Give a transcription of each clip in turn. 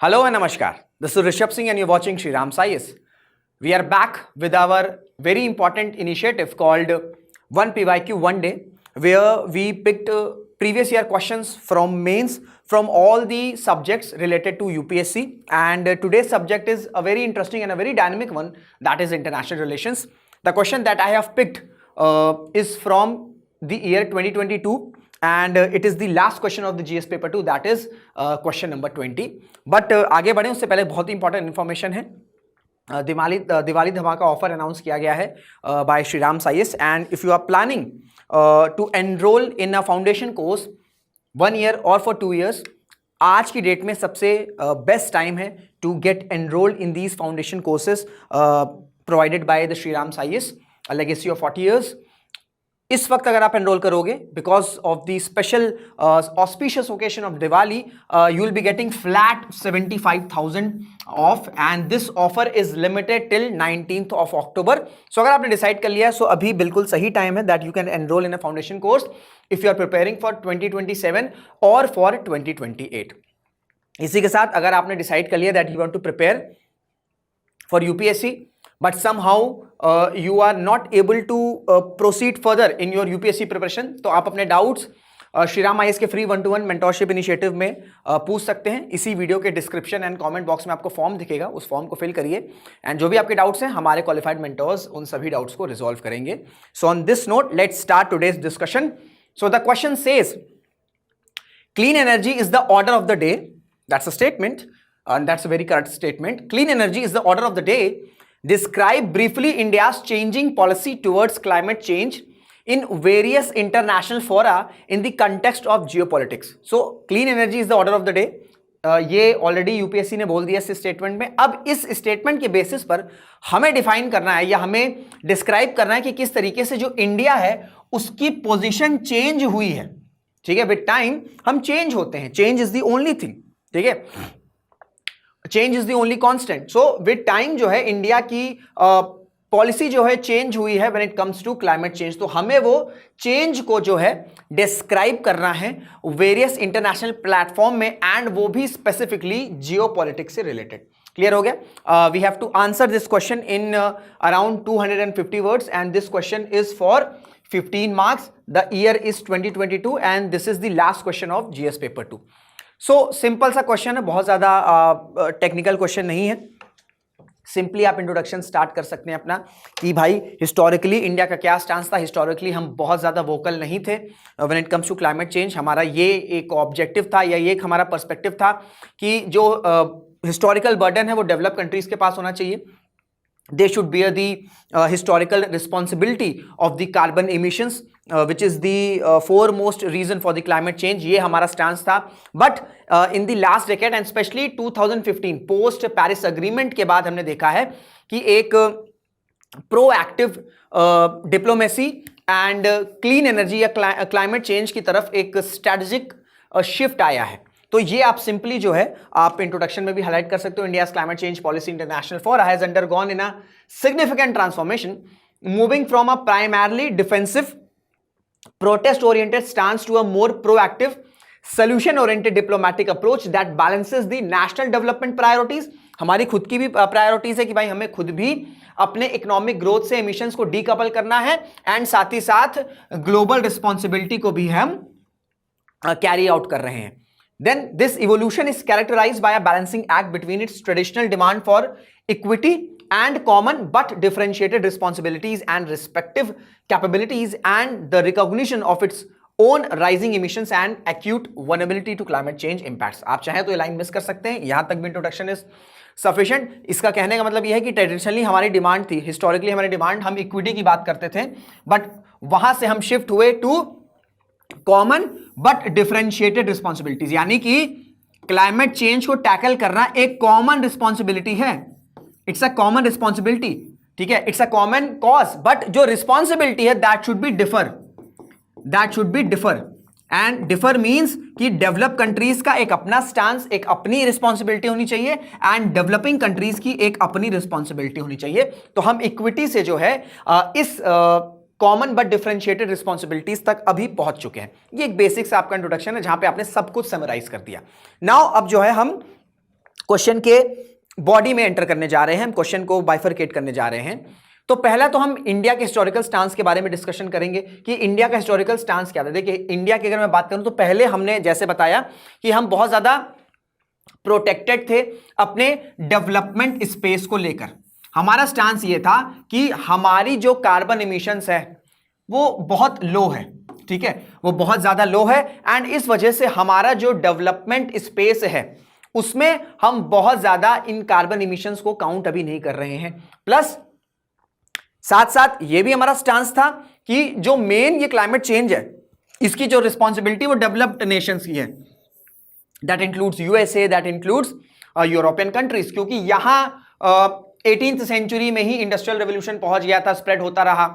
Hello and Namaskar. This is Rishabh Singh and you're watching Shri Ram Science. We are back with our very important initiative called One PYQ One Day, where we picked previous year questions from mains from all the subjects related to UPSC. And today's subject is a very interesting and a very dynamic one, that is international relations. The question that I have picked is from the year 2022. And it is the last question of the GS paper 2, that is question number 20. But आगे बढ़े उससे पहले बहुत ही important information है. दिवाली धमाका offer announce किया गया है by Shri Ram Science. And if you are planning to enroll in a foundation course 1 year और फॉर 2 years, आज की डेट में सबसे बेस्ट टाइम है to get enrolled in these foundation courses provided by the Shri Ram Science, a legacy of 40 years. इस वक्त अगर आप एनरोल करोगे because of the special auspicious occasion of Diwali, you will be getting flat 75,000 of and this offer is limited till 19th of October. सो अगर आपने decide कर लिया सो अभी बिल्कुल सही टाइम है that you can enroll in a foundation course if you are preparing for 2027 और for 2028. इसी के साथ अगर आपने डिसाइड कर लिया that you want to prepare for UPSC but somehow you are not able to proceed further in your UPSC preparation, तो आप अपने doubts श्री राम आईएएस के फ्री 1-to-1 मेंटोरशिप इनिशिएटिव में पूछ सकते हैं. इसी वीडियो के डिस्क्रिप्शन एंड कमेंट बॉक्स में आपको फॉर्म दिखेगा, उस फॉर्म को फिल करिए एंड जो भी आपके डाउट्स हैं हमारे क्वालिफाइड मेंटोर्स उन सभी डाउट्स को रिजॉल्व करेंगे. So on this note let's start today's discussion. So the question says clean energy is the order of the day. That's a statement and that's a very correct statement. Clean energy is the order of the day. Describe briefly India's changing policy towards climate change in various international fora in the context of geopolitics. So, clean energy is the order of the day. ये already UPSC ने बोल दिया इस statement में. अब इस statement के basis पर हमें डिफाइन करना है या हमें डिस्क्राइब करना है कि किस तरीके से जो इंडिया है उसकी पोजीशन चेंज हुई है. ठीक है, विद टाइम हम चेंज होते हैं. Change is the only thing. ठीक है, change is the only constant. So with time जो है इंडिया की पॉलिसी जो है चेंज हुई है when it comes to climate change. तो हमें वो चेंज को जो है डिस्क्राइब करना है वेरियस इंटरनेशनल प्लेटफॉर्म में एंड वो भी स्पेसिफिकली जियोपॉलिटिक्स से रिलेटेड. क्लियर हो गया? We have to answer this question in around 250 words and this question is for 15 marks. The year is 2022 and this is the last question of GS paper 2. So simple सा question है, बहुत ज़्यादा technical question नहीं है. Simply आप introduction start कर सकते हैं अपना कि भाई हिस्टोरिकली इंडिया का क्या स्टांस था. हिस्टोरिकली हम बहुत ज़्यादा वोकल नहीं थे when it comes to climate change. हमारा ये एक ऑब्जेक्टिव था या ये एक हमारा पर्सपेक्टिव था कि जो हिस्टोरिकल बर्डन है वो डेवलप कंट्रीज़ के पास होना चाहिए. They should bear the historical responsibility of the carbon emissions, which is the foremost reason for the climate change. ये हमारा stance था. But in the last decade and especially 2015 post Paris agreement के बाद हमने देखा है कि एक proactive diplomacy and clean energy या climate change की तरफ एक strategic shift आया है. तो ये आप सिंपली जो है आप इंट्रोडक्शन में भी हाईलाइट कर सकते हो. India's climate change policy international for has undergone in a significant transformation, moving from a primarily defensive protest oriented stance to a more proactive solution oriented diplomatic approach that balances the national development priorities. हमारी खुद की भी priorities है कि भाई हमें खुद भी अपने इकोनॉमिक ग्रोथ से एमिशंस को डीकपल करना है एंड साथ ही साथ ग्लोबल रिस्पॉन्सिबिलिटी को भी हम कैरी आउट कर रहे हैं. Then this evolution is characterized by a balancing act between its traditional demand for equity and common but differentiated responsibilities and respective capabilities and the recognition of its own rising emissions and acute vulnerability to climate change impacts. आप चाहें तो ये line miss कर सकते हैं, यहां तक भी इंट्रोडक्शन इज सफिशिएंट. इसका कहने का मतलब यह है कि ट्रेडिशनली हमारी डिमांड थी, हिस्टोरिकली हमारी डिमांड, हम इक्विटी की बात करते थे, बट वहां से हम शिफ्ट हुए to common but differentiated responsibilities. यानी कि क्लाइमेट चेंज को टैकल करना एक कॉमन रिस्पॉन्सिबिलिटी है. It's a common responsibility. ठीक है, it's a common cause, but जो रिस्पॉन्सिबिलिटी है that should be differ. That should be differ and differ means कि डेवलप कंट्रीज का एक अपना स्टांस, एक अपनी रिस्पॉन्सिबिलिटी होनी चाहिए एंड डेवलपिंग कंट्रीज की एक अपनी रिस्पॉन्सिबिलिटी होनी चाहिए. तो हम इक्विटी से जो है इस कॉमन बट डिफरेंशिएटेड रिस्पॉन्सिबिलिटीज तक अभी पहुंच चुके हैं. ये एक बेसिक सा आपका इंट्रोडक्शन है जहां पे आपने सब कुछ समराइज कर दिया. नाउ अब जो है हम क्वेश्चन के बॉडी में एंटर करने जा रहे हैं, हम क्वेश्चन को बाइफरकेट करने जा रहे हैं। तो पहला तो हम इंडिया के हिस्टोरिकल स्टांस के बारे में डिस्कशन करेंगे कि इंडिया का हिस्टोरिकल स्टांस क्या था। देखिए इंडिया की अगर मैं बात करूं तो पहले हमने जैसे बताया कि हम बहुत ज्यादा प्रोटेक्टेड थे अपने डेवलपमेंट स्पेस को लेकर। हमारा स्टांस ये था कि हमारी जो कार्बन इमिशंस है वो बहुत लो है, ठीक है, वो बहुत ज्यादा लो है एंड इस वजह से हमारा जो डेवलपमेंट स्पेस है उसमें हम बहुत ज्यादा इन कार्बन इमिशंस को काउंट अभी नहीं कर रहे हैं। प्लस साथ साथ ये भी हमारा स्टांस था कि जो मेन ये क्लाइमेट चेंज है इसकी जो रिस्पॉन्सिबिलिटी वो डेवलप्ड नेशंस की है, that includes USA, that includes European countries, क्योंकि यहां 18th सेंचुरी में ही इंडस्ट्रियल रेवोल्यूशन पहुंच गया था, स्प्रेड होता रहा।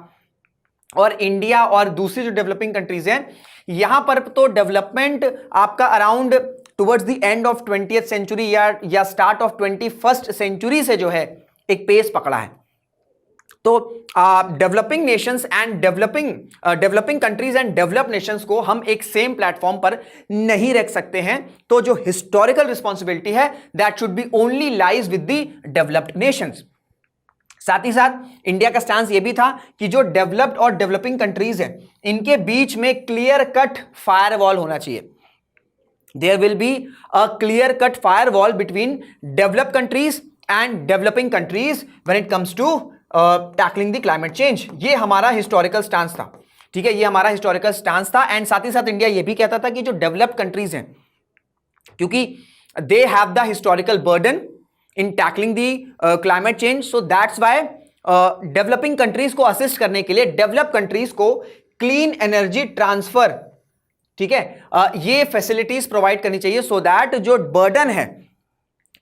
और इंडिया और दूसरी जो डेवलपिंग कंट्रीज हैं यहां पर तो डेवलपमेंट आपका around towards the end of 20th century या स्टार्ट ऑफ 21st सेंचुरी से जो है एक पेस पकड़ा है। तो developing nations and developing countries and developed nations को हम एक सेम प्लेटफॉर्म पर नहीं रख सकते हैं। तो जो हिस्टोरिकल रिस्पॉन्सिबिलिटी है that should B only lies with the developed Nations. साथ ही साथ इंडिया का स्टांस ये भी था कि जो डेवलप्ड और डेवलपिंग कंट्रीज हैं इनके बीच में क्लियर कट फायरवॉल होना चाहिए। There will be a clear cut firewall between developed countries and developing countries when it comes to tackling the climate change. ये हमारा हिस्टोरिकल स्टांस था, ठीक है, ये हमारा हिस्टोरिकल स्टांस था। एंड साथ ही साथ इंडिया ये भी कहता था कि जो डेवलप्ड कंट्रीज हैं क्योंकि they have the historical burden in tackling the climate change, so that's why developing countries को असिस्ट करने के लिए डेवलप कंट्रीज को क्लीन एनर्जी ट्रांसफर, ठीक है, ये फैसिलिटीज प्रोवाइड करनी चाहिए सो दैट जो बर्डन है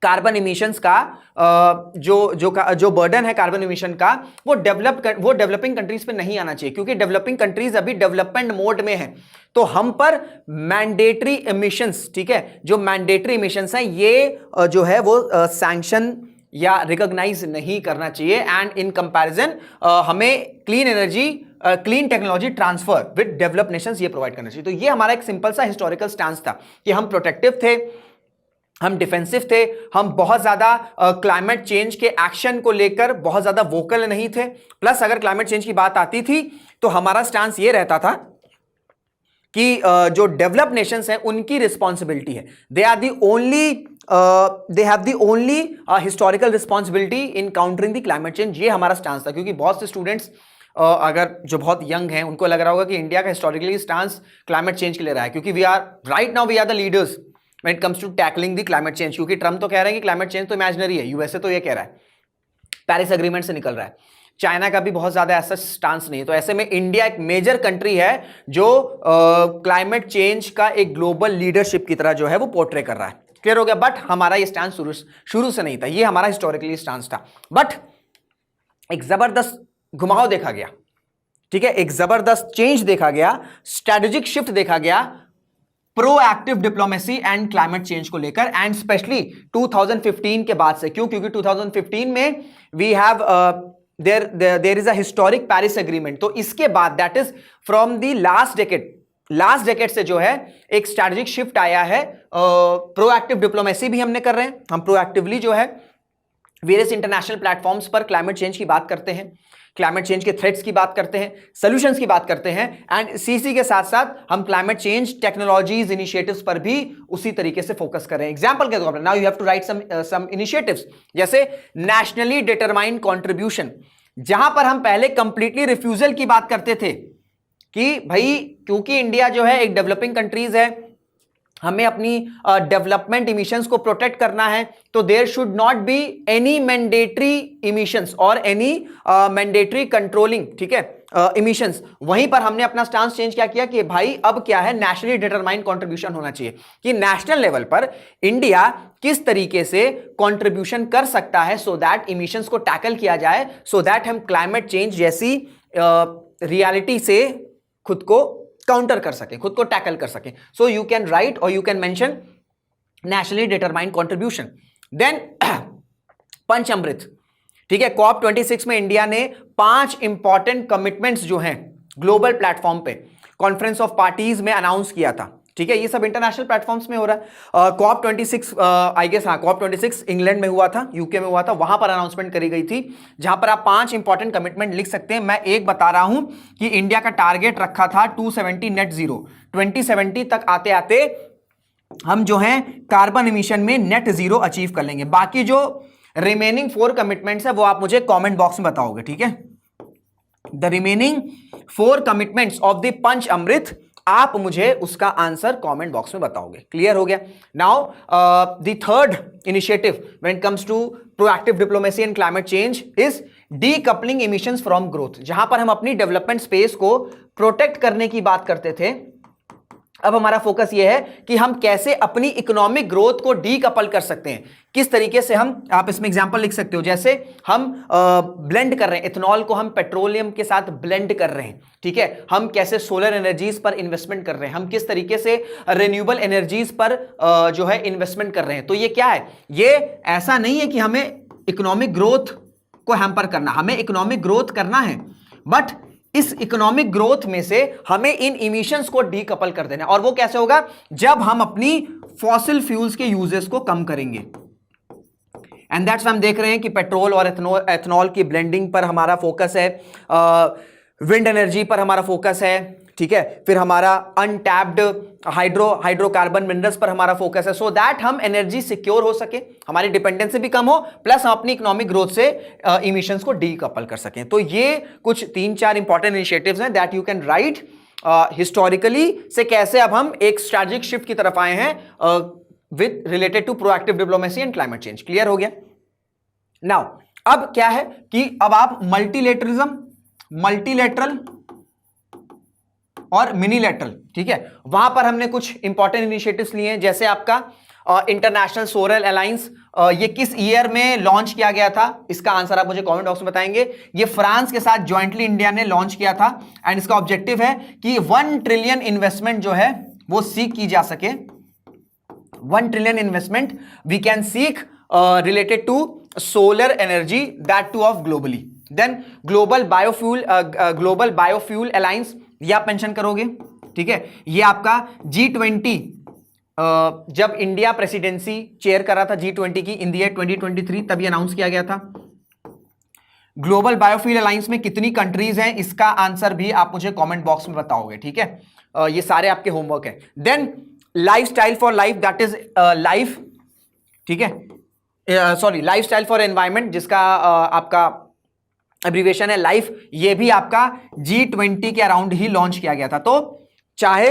कार्बन इमिशंस का, जो बर्डन है कार्बन इमिशन का वो डेवलपिंग कंट्रीज पे नहीं आना चाहिए, क्योंकि डेवलपिंग कंट्रीज अभी डेवलपमेंट मोड में है। तो हम पर मैंडेटरी इमिशंस, ठीक है, जो मैंडेटरी इमिशंस हैं ये जो है वो सैंक्शन या रिकॉग्नाइज नहीं करना चाहिए। एंड इन कंपैरिजन हमें clean energy, clean technology transfer with developed Nations ये प्रोवाइड करना चाहिए। तो ये हमारा एक सिंपल सा हिस्टोरिकल स्टांस था कि हम प्रोटेक्टिव थे, हम डिफेंसिव थे, हम बहुत ज्यादा क्लाइमेट चेंज के एक्शन को लेकर बहुत ज्यादा वोकल नहीं थे। प्लस अगर क्लाइमेट चेंज की बात आती थी तो हमारा स्टांस ये रहता था कि जो डेवलप्ड नेशंस हैं उनकी रिस्पॉन्सिबिलिटी है, they have the only historical responsibility in countering the climate change. ये हमारा स्टांस था, क्योंकि बहुत से स्टूडेंट्स अगर जो बहुत यंग हैं उनको लग रहा होगा कि इंडिया का हिस्टोरिकली स्टांस क्लाइमेट चेंज के लिए रहा है, क्योंकि we are right now we are the leaders when it comes to tackling the climate change. क्योंकि ट्रम्प तो कह रहे हैं कि क्लाइमेट चेंज तो इमेजिनरी है, यूएसए तो ये कह रहा है, पेरिस एग्रीमेंट से निकल रहा है, चाइना का भी बहुत ज्यादा ऐसा स्टांस नहीं है। तो ऐसे में इंडिया एक मेजर कंट्री है जो क्लाइमेट चेंज का एक ग्लोबल लीडरशिप की तरह जो है वो पोर्ट्रे कर रहा है। क्लियर हो गया? बट हमारा ये स्टांस शुरू से नहीं था, ये हमारा हिस्टोरिकली स्टांस था। बट एक जबरदस्त घुमाव देखा गया, ठीक है, एक जबरदस्त चेंज देखा गया, स्ट्रेटेजिक शिफ्ट देखा गया proactive diplomacy and climate change को लेकर, एंड स्पेशली 2015 के बाद से। क्यों? क्योंकि 2015 में we have there is a historic Paris agreement. तो इसके बाद that is from the last decade से जो है एक स्ट्रेटेजिक शिफ्ट आया है। प्रोएक्टिव डिप्लोमेसी भी हमने कर रहे हैं, हम प्रोएक्टिवली जो है वेरियस इंटरनेशनल प्लेटफॉर्म्स पर क्लाइमेट चेंज की बात करते हैं, क्लाइमेट चेंज के थ्रेट्स की बात करते हैं, सॉल्यूशंस की बात करते हैं, एंड सीसी के साथ साथ हम क्लाइमेट चेंज टेक्नोलॉजीज इनिशिएटिव्स पर भी उसी तरीके से फोकस कर रहे हैं। एग्जांपल के तौर पर now you have to write some initiatives, जैसे नेशनली डिटरमाइंड कंट्रीब्यूशन, जहां पर हम पहले कंप्लीटली रिफ्यूजल की बात करते थे कि भाई क्योंकि इंडिया जो है एक डेवलपिंग कंट्रीज है, हमें अपनी डेवलपमेंट इमिशंस को प्रोटेक्ट करना है, तो there should not be any mandatory emissions और एनी मैंडेटरी कंट्रोलिंग, ठीक है, इमिशंस। वहीं पर हमने अपना स्टांस चेंज क्या किया कि भाई अब क्या है, नेशनली डिटरमाइंड कंट्रीब्यूशन होना चाहिए कि नेशनल लेवल पर इंडिया किस तरीके से कंट्रीब्यूशन कर सकता है सो दैट इमिशंस को टैकल किया जाए, सो दैट हम क्लाइमेट चेंज जैसी रियलिटी से खुद को काउंटर कर सके, खुद को टैकल कर सके। सो यू कैन राइट और you can mention nationally determined contributions. Then Panchamrit, ठीक है, COP26 में इंडिया ने 5 इंपॉर्टेंट कमिटमेंट्स जो हैं ग्लोबल प्लेटफॉर्म पे कॉन्फ्रेंस ऑफ पार्टीज में अनाउंस किया था। ठीक है, ये सब इंटरनेशनल प्लेटफॉर्म्स में हो रहा है। COP26 आई गेस, हाँ COP26 इंग्लैंड में हुआ था, यूके में हुआ था, वहां पर अनाउंसमेंट करी गई थी, जहां पर आप 5 इंपॉर्टेंट कमिटमेंट लिख सकते हैं। मैं एक बता रहा हूं कि इंडिया का टारगेट रखा था 270 नेट जीरो, 2070 तक आते आते हम जो है कार्बन इमिशन में नेट जीरो अचीव कर लेंगे। बाकी जो रिमेनिंग 4 कमिटमेंट्स है वो आप मुझे कॉमेंट बॉक्स में बताओगे, ठीक है। The remaining 4 commitments of the Panchamrit, आप मुझे उसका आंसर कमेंट बॉक्स में बताओगे। क्लियर हो गया। Now the third initiative when it comes to proactive diplomacy and climate change is decoupling emissions from growth. जहां पर हम अपनी डेवलपमेंट स्पेस को प्रोटेक्ट करने की बात करते थे, अब हमारा फोकस यह है कि हम कैसे अपनी इकोनॉमिक ग्रोथ को डीकपल कर सकते हैं। किस तरीके से हम, आप इसमें एग्जांपल लिख सकते हो, जैसे हम ब्लेंड कर रहे हैं इथेनॉल को, हम पेट्रोलियम के साथ ब्लेंड कर रहे हैं, ठीक है। हम कैसे सोलर एनर्जीज पर इन्वेस्टमेंट कर रहे हैं, हम किस तरीके से रिन्यूएबल एनर्जीज पर जो है इन्वेस्टमेंट कर रहे हैं। तो ये क्या है, ये ऐसा नहीं है कि हमें इकोनॉमिक ग्रोथ को हैम्पर करना, हमें इकोनॉमिक ग्रोथ करना है, बट इस इकोनॉमिक ग्रोथ में से हमें इन इमिशंस को डीकपल कर देना। और वो कैसे होगा, जब हम अपनी फॉसिल फ्यूल्स के यूजेस को कम करेंगे। एंड दैट्स हम देख रहे हैं कि पेट्रोल और एथनॉल की ब्लेंडिंग पर हमारा फोकस है, विंड एनर्जी पर हमारा फोकस है, ठीक है। फिर हमारा अनटैप्ड हाइड्रोकार्बन मिनरल्स पर हमारा फोकस है, सो दैट हम एनर्जी सिक्योर हो सके, हमारी डिपेंडेंसी भी कम हो, प्लस हम अपनी इकोनॉमिक ग्रोथ से इमिशंस को डीकपल कर सकें। तो ये कुछ 3-4 इंपॉर्टेंट इनिशिएटिव्स हैं that you can right historically से कैसे अब हम एक स्ट्रैटेजिक शिफ्ट की तरफ आए हैं with related to proactive diplomacy and climate change. Clear हो गया। नाउ अब क्या है कि अब आप मल्टीलेटरल और मिनीलेटरल, ठीक है, वहां पर हमने कुछ इंपॉर्टेंट इनिशिएटिव्स लिए हैं, जैसे आपका इंटरनेशनल सोलर अलायंस, ये किस ईयर में लॉन्च किया गया था, इसका आंसर आप मुझे कमेंट बॉक्स में बताएंगे। ये फ्रांस के साथ जॉइंटली इंडिया ने लॉन्च किया था, एंड इसका ऑब्जेक्टिव है कि 1 ट्रिलियन इन्वेस्टमेंट जो है वो सीक की जा सके। 1 trillion investment we can seek related to solar energy, that too of globally. Then global biofuel alliance, ये आप मेंशन करोगे, ठीक है। ये आपका G20, जब इंडिया प्रेसिडेंसी चेयर कर रहा था G20 की इन ईयर 2023, तभी अनाउंस किया गया था। ग्लोबल बायोफ्यूल अलायंस में कितनी कंट्रीज हैं, इसका आंसर भी आप मुझे कमेंट बॉक्स में बताओगे, ठीक है। ये सारे आपके होमवर्क है। Then lifestyle for life, that is life, ठीक है, सॉरी लाइफस्टाइल फॉर एनवायरमेंट, जिसका आपका एब्रीविएशन है लाइफ, ये भी आपका G20 के अराउंड ही लॉन्च किया गया था। तो चाहे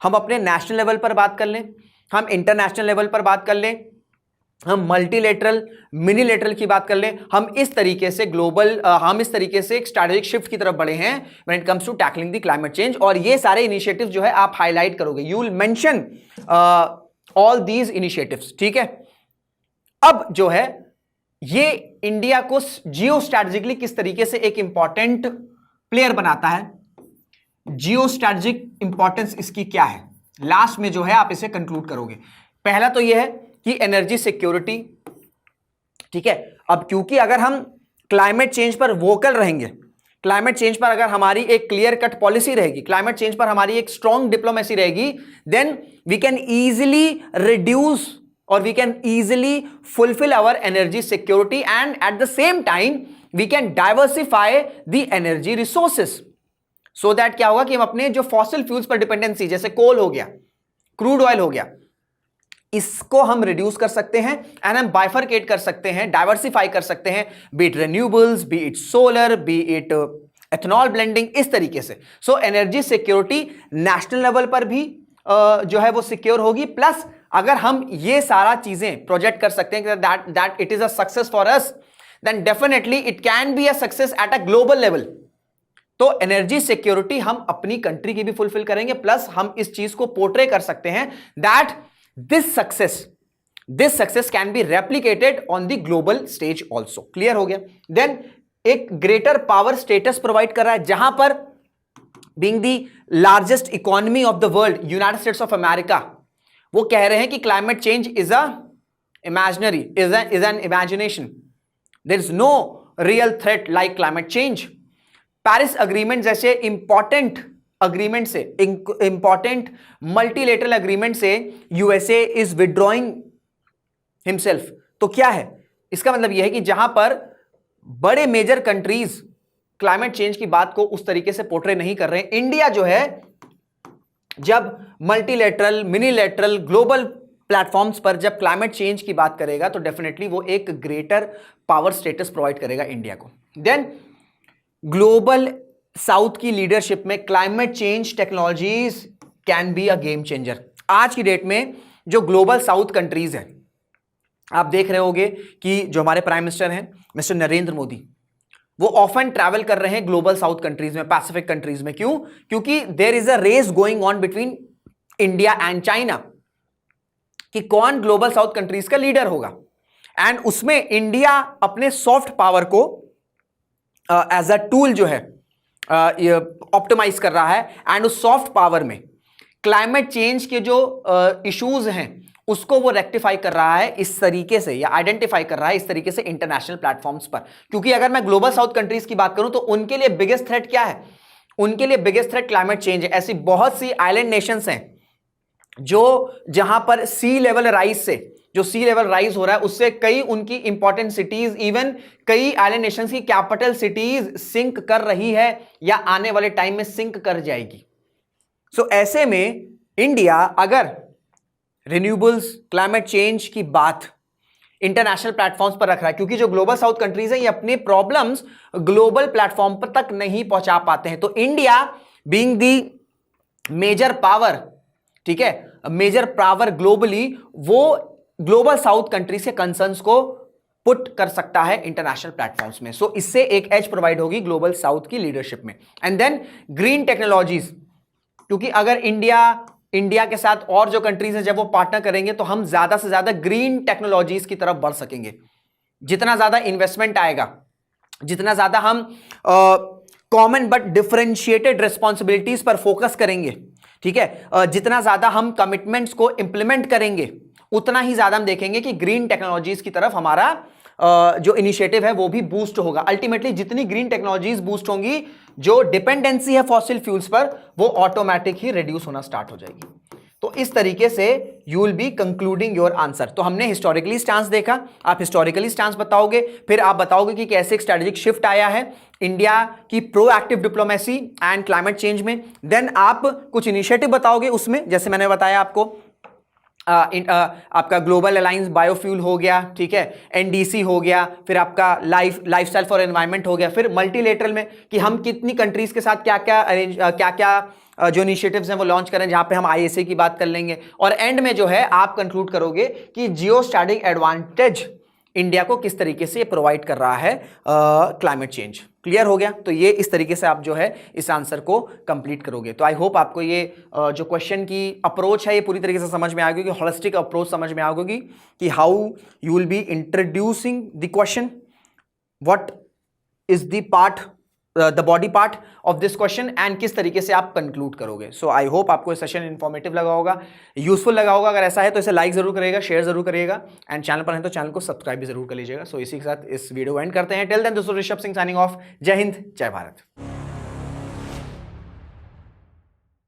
हम अपने नेशनल लेवल पर बात कर लें, हम इंटरनेशनल लेवल पर बात कर लें, हम मल्टीलेटरल मिनीलेटरल की बात कर लें, हम इस तरीके से हम इस तरीके से एक स्ट्रैटेजिक शिफ्ट की तरफ बढ़े हैं when it comes to tackling the climate change. और ये सारे इनिशिएटिव्स जो है आप हाईलाइट करोगे, you will mention all these initiatives, ठीक है। अब जो है ये इंडिया को जियो स्ट्रैटेजिकली किस तरीके से एक इंपॉर्टेंट प्लेयर बनाता है, जियो स्ट्रैटेजिक इंपॉर्टेंस इसकी क्या है, लास्ट में जो है आप इसे कंक्लूड करोगे। पहला तो यह है कि एनर्जी सिक्योरिटी, ठीक है। अब क्योंकि अगर हम क्लाइमेट चेंज पर वोकल रहेंगे, क्लाइमेट चेंज पर अगर हमारी एक क्लियर कट पॉलिसी रहेगी, क्लाइमेट चेंज पर हमारी एक स्ट्रॉन्ग डिप्लोमेसी रहेगी, then we can easily reduce or we can easily fulfill our energy security, and at the same time we can diversify the energy resources, so that क्या होगा कि हम अपने जो फॉसिल फ्यूल्स पर डिपेंडेंसी, जैसे कोल हो गया, क्रूड ऑयल हो गया, इसको हम रिड्यूस कर सकते हैं, एंड हम बाइफरकेट कर सकते हैं, डाइवर्सिफाई कर सकते हैं, B it renewables, B it solar, B it ethanol blending, इस तरीके से। So energy security national level पर भी जो है वो सिक्योर होगी, प्लस अगर हम ये सारा चीजें प्रोजेक्ट कर सकते हैं that it is a success for us, then definitely it can be a success at a global level. तो एनर्जी सिक्योरिटी हम अपनी कंट्री की भी फुलफिल करेंगे, प्लस हम इस चीज को पोर्ट्रे कर सकते हैं that this success can be replicated on the global stage also. Clear हो गया। देन एक ग्रेटर पावर स्टेटस प्रोवाइड कर रहा है, जहां पर being the largest economy of the world, United States of America, वो कह रहे हैं कि climate change is an imagination, there is no real threat like climate change. Paris agreement जैसे इंपॉर्टेंट अग्रीमेंट से, इंपॉर्टेंट मल्टीलेटरल अग्रीमेंट से USA is withdrawing himself. तो क्या है इसका मतलब यह है कि जहां पर बड़े मेजर कंट्रीज क्लाइमेट चेंज की बात को उस तरीके से पोर्ट्रे नहीं कर रहे हैं, इंडिया जो है जब मल्टीलेटरल, मिनीलेटरल, ग्लोबल प्लेटफॉर्म्स पर जब क्लाइमेट चेंज की बात करेगा तो डेफिनेटली वो एक ग्रेटर पावर स्टेटस प्रोवाइड करेगा इंडिया को। देन ग्लोबल साउथ की लीडरशिप में climate change technologies can be a game changer. आज की डेट में जो ग्लोबल साउथ कंट्रीज है, आप देख रहे होंगे कि जो हमारे प्राइम मिनिस्टर हैं मिस्टर नरेंद्र मोदी, वो ऑफन ट्रैवल कर रहे हैं ग्लोबल साउथ कंट्रीज में, पैसिफिक कंट्रीज में। क्यों? क्योंकि there is a race going on between India and China कि कौन ग्लोबल साउथ कंट्रीज का लीडर होगा। एंड उसमें इंडिया अपने सॉफ्ट पावर को एज अ टूल जो है ऑप्टिमाइज कर रहा है, एंड उस सॉफ्ट पावर में क्लाइमेट चेंज के जो इश्यूज हैं उसको वो रेक्टिफाई कर रहा है इस तरीके से, या आइडेंटिफाई कर रहा है इस तरीके से इंटरनेशनल प्लेटफॉर्म्स पर। क्योंकि अगर मैं ग्लोबल साउथ कंट्रीज की बात करूं तो उनके लिए बिगेस्ट थ्रेट क्या है? उनके लिए बिगेस्ट थ्रेट क्लाइमेट चेंज है। ऐसी बहुत सी आइलैंड नेशंस हैं जो जहां पर सी लेवल राइज से, जो सी लेवल राइज हो रहा है उससे कई उनकी इंपॉर्टेंट सिटीज, इवन कई आइलैंड नेशंस की कैपिटल सिटीज सिंक कर रही है या आने वाले टाइम में सिंक कर जाएगी। सो ऐसे में इंडिया अगर रिन्यूएबल्स, क्लाइमेट चेंज की बात इंटरनेशनल प्लेटफॉर्म्स पर रख रहा है, क्योंकि जो ग्लोबल साउथ कंट्रीज हैं ये अपने प्रॉब्लम्स ग्लोबल प्लेटफॉर्म पर तक नहीं पहुंचा पाते हैं, तो India being the major power, ठीक है, मेजर पावर ग्लोबली, वो ग्लोबल साउथ कंट्रीज के कंसर्न्स को पुट कर सकता है इंटरनेशनल प्लेटफॉर्म्स में। सो इससे एक एज प्रोवाइड होगी ग्लोबल साउथ की लीडरशिप में। एंड देन ग्रीन टेक्नोलॉजीज, क्योंकि अगर इंडिया के साथ और जो कंट्रीज हैं जब वो पार्टनर करेंगे तो हम ज्यादा से ज्यादा ग्रीन टेक्नोलॉजीज की तरफ बढ़ सकेंगे। जितना ज्यादा इन्वेस्टमेंट आएगा, जितना ज्यादा हम कॉमन बट डिफरेंशिएटेड रिस्पॉन्सिबिलिटीज पर फोकस करेंगे, ठीक है, जितना ज्यादा हम कमिटमेंट्स को इंप्लीमेंट करेंगे, उतना ही ज्यादा हम देखेंगे कि ग्रीन टेक्नोलॉजीज की तरफ हमारा जो इनिशिएटिव है वो भी बूस्ट होगा। अल्टीमेटली जितनी ग्रीन टेक्नोलॉजीज बूस्ट होंगी, जो डिपेंडेंसी है फॉसिल फ्यूल्स पर वो ऑटोमेटिक ही रिड्यूस होना स्टार्ट हो जाएगी। तो इस तरीके से you will be concluding your answer. तो हमने हिस्टोरिकली स्टांस देखा, आप हिस्टोरिकली स्टांस बताओगे, फिर आप बताओगे कि कैसे एक स्ट्रेटेजिक शिफ्ट आया है इंडिया की proactive diplomacy and climate change में। देन आप कुछ इनिशिएटिव बताओगे उसमें, जैसे मैंने बताया आपको आपका ग्लोबल अलायंस बायोफ्यूल हो गया, ठीक है, एनडीसी हो गया, फिर आपका लाइफस्टाइल फॉर एनवायरनमेंट हो गया, फिर मल्टीलेटरल में कि हम कितनी कंट्रीज के साथ क्या क्या जो इनिशिएटिव्स हैं वो लॉन्च करें, जहां पे हम आईएसए की बात कर लेंगे, और एंड में जो है आप कंक्लूड करोगे कि जियोस्टैटिक एडवांटेज इंडिया को किस तरीके से प्रोवाइड कर रहा है क्लाइमेट चेंज। क्लियर हो गया? तो ये इस तरीके से आप जो है इस आंसर को कंप्लीट करोगे। तो आई होप आपको ये जो क्वेश्चन की अप्रोच है ये पूरी तरीके से समझ में आ गई, होलिस्टिक अप्रोच समझ में आ गई कि how you will B introducing the question, what is the part, the body part of this question, and किस तरीके से आप कंक्लूड करोगे। सो आई होप आपको ये सेशन इन्फॉर्मेटिव लगा होगा, यूजफुल लगा होगा। अगर ऐसा है तो इसे लाइक जरूर करिएगा, शेयर जरूर करिएगा, एंड चैनल पर है तो चैनल को सब्सक्राइब भी जरूर कर लीजिएगा। सो इसी के साथ इस वीडियो एंड करते हैं। Till then, this is Rishabh Singh signing off. Jai Hind, जय भारत।